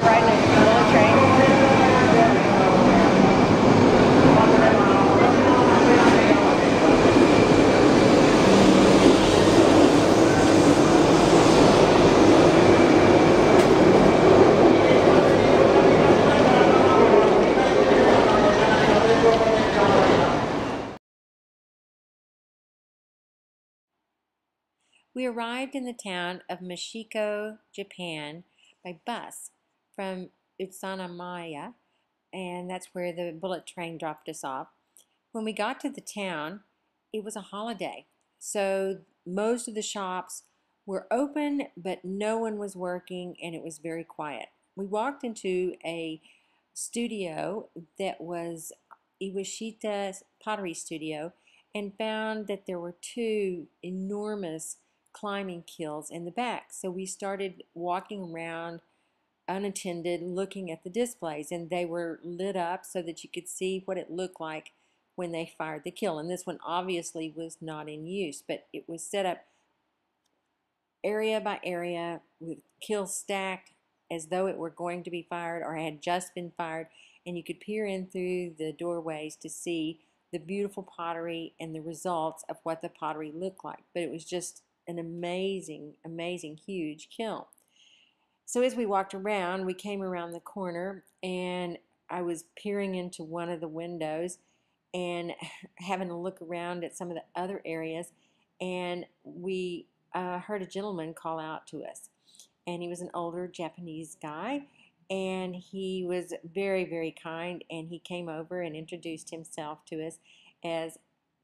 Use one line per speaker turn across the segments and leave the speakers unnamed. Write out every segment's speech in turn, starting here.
Riding a bullet train. We arrived in the town of Mashiko, Japan, by bus from Utsunomiya, and that's where the bullet train dropped us off. When we got to the town, it was a holiday, so most of the shops were open, but no one was working, and it was very quiet. We walked into a studio that was Iwashita's pottery studio and found that there were two enormous climbing kilns in the back. So we started walking around unattended looking at the displays, and they were lit up so that you could see what it looked like when they fired the kiln. And this one obviously was not in use, but it was set up area by area with kilns stacked as though it were going to be fired or had just been fired, and you could peer in through the doorways to see the beautiful pottery and the results of what the pottery looked like. But it was just an amazing, amazing, huge kiln. So as we walked around, we came around the corner, and I was peering into one of the windows and having a look around at some of the other areas, and we heard a gentleman call out to us. And he was an older Japanese guy, and he was very, very kind, and he came over and introduced himself to us as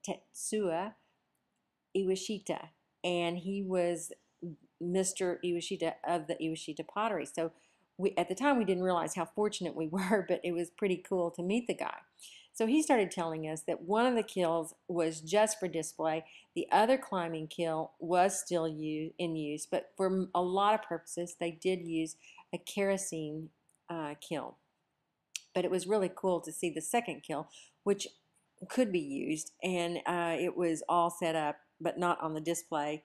Tetsua Iwashita, and he was Mr. Iwashita of the Iwashita Pottery. So at the time we didn't realize how fortunate we were, but it was pretty cool to meet the guy. So he started telling us that one of the kilns was just for display. The other climbing kiln was still in use, but for a lot of purposes they did use a kerosene kiln. But it was really cool to see the second kiln, which could be used, and it was all set up, but not on the display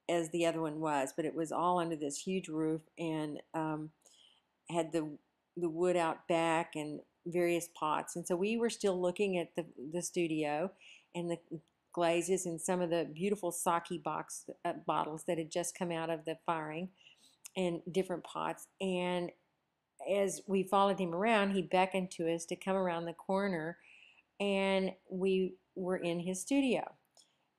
as the other one was, but it was all under this huge roof, and had the wood out back and various pots. And so we were still looking at the studio and the glazes and some of the beautiful sake bottles that had just come out of the firing, and different pots. And as we followed him around, he beckoned to us to come around the corner, and we were in his studio,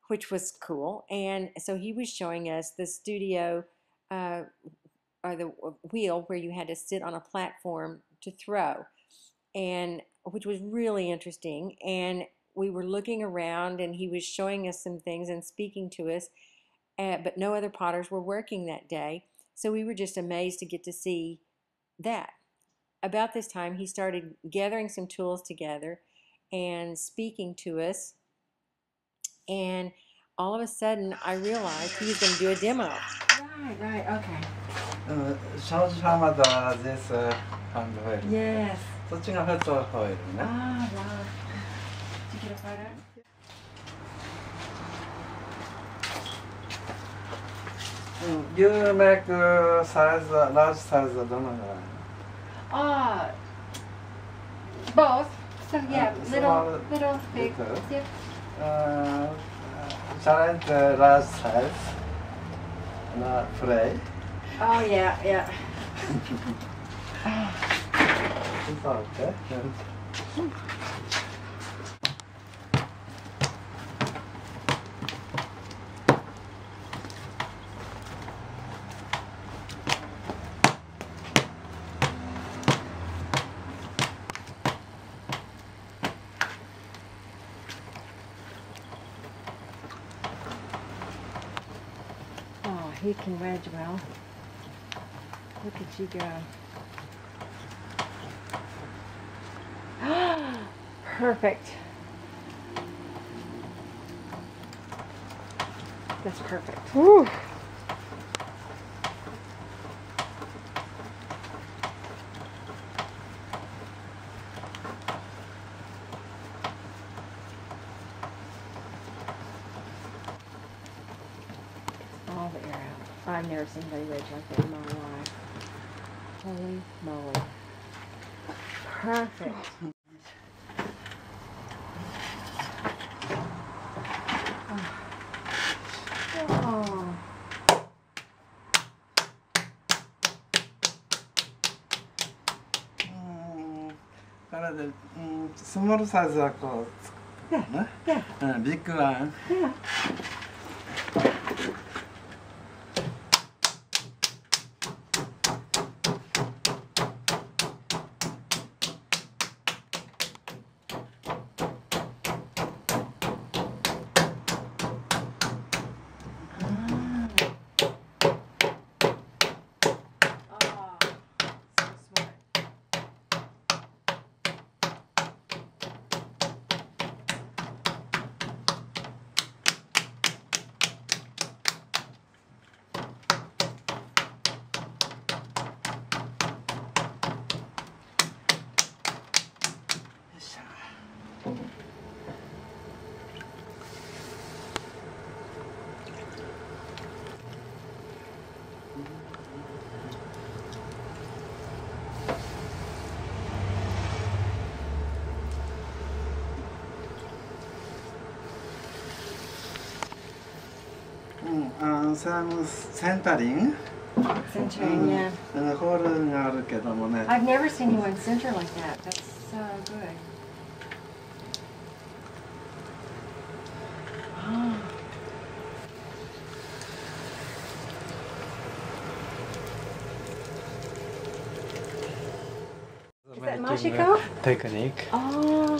which was cool. And so he was showing us the studio, or the wheel where you had to sit on a platform to throw, and which was really interesting. And we were looking around, and he was showing us some things and speaking to us, but no other potters were working that day. So we were just amazed to get to see that. About this time, he started gathering some tools together and speaking to us, and all of a sudden I realized he was going to do a demo. Right, okay.
샤워마다 this hand oil.
Yes.
そっちがフットオイルね。
Ah, wow. Did you get a photo?
You make size, large size, どのぐらい?
Both. So yeah, little big. Yep.
Challenge large size, not play.
Oh yeah, yeah.
It's okay.
Oh, he can wedge well. Look at you go. Perfect. That's perfect. Woo. All the air out. I've never seen anybody wedge like that in my life. Holy moly. Perfect. Oh.
Small size はこう作るね。ビッグワン。Some centering.
Centering, yeah.
ホールがあるけどもね。
I've never seen anyone center like that. That's so good. Oh. Is that Mashiko?
Technique.
Oh.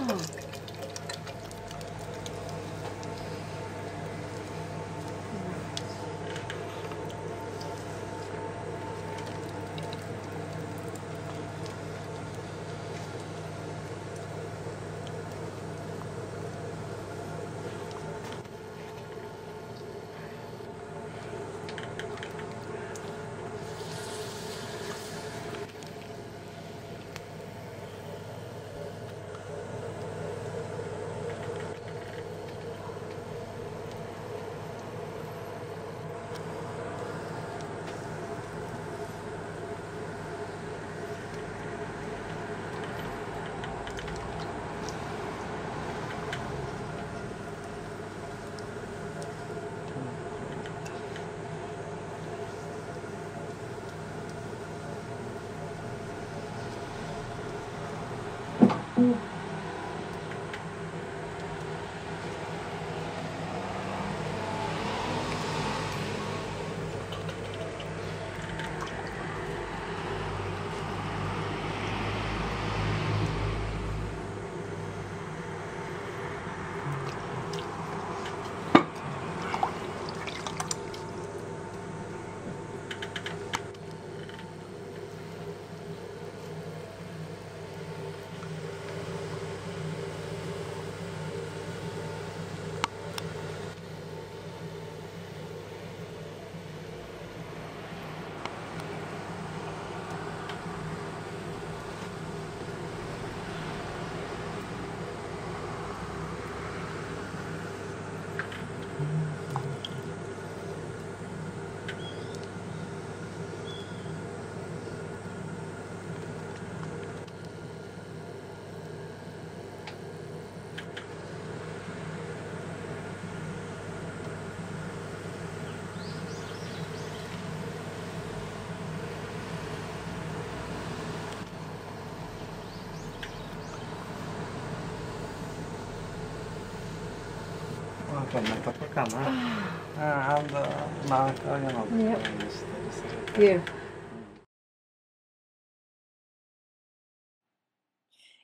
Yeah.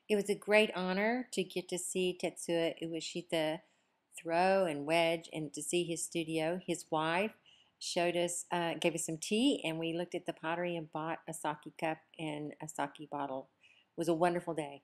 It was a great honor to get to see Tetsua Iwashita throw and wedge and to see his studio. His wife showed us, gave us some tea, and we looked at the pottery and bought a sake cup and a sake bottle. It was a wonderful day.